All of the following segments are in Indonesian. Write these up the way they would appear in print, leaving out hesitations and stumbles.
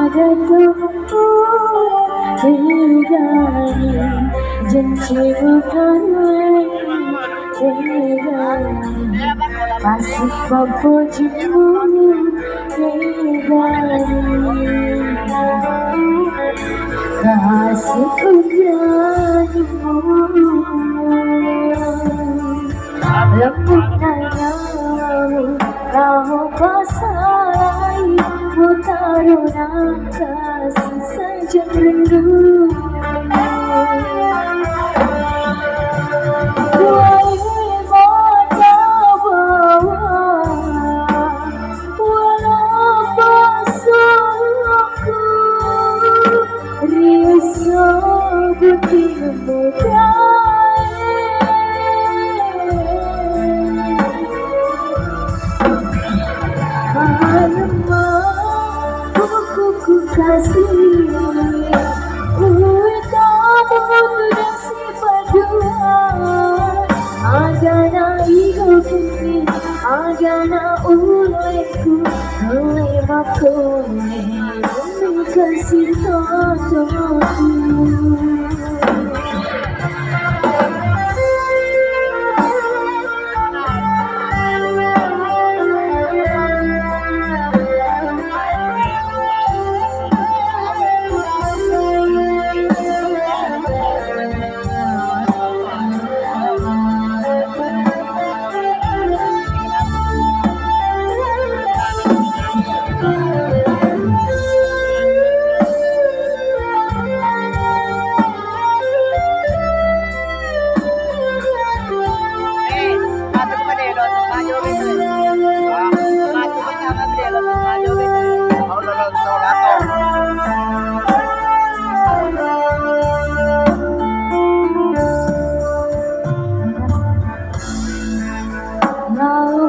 Tuh Tegani janji bukan Tegani masih mempujimu Tegani kasihku jadimu lembut nanyamu kau pasai Taruna kasih saja rindu Wahai mata bawa walau pasangku risau butimu kasih utama berdasi berdua agana hidupku agana ulaiku lewatku demi kasih tanahku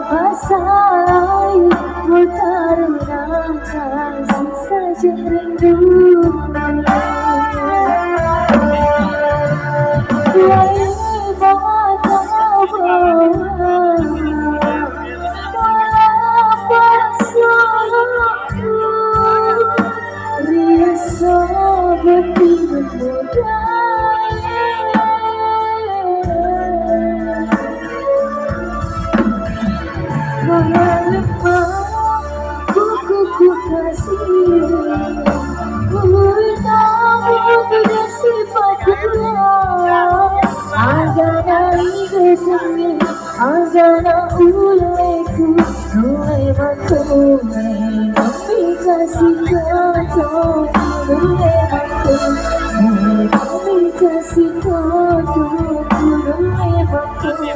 Pasai Taruna kasih saja rindu Wahai mata bawa pasangku risau butimu buku kasih utama berdasi berdua agana hidupku agana ulaiku lewatku demi kasih tanahku lewatku demi kasih tanahku lewatku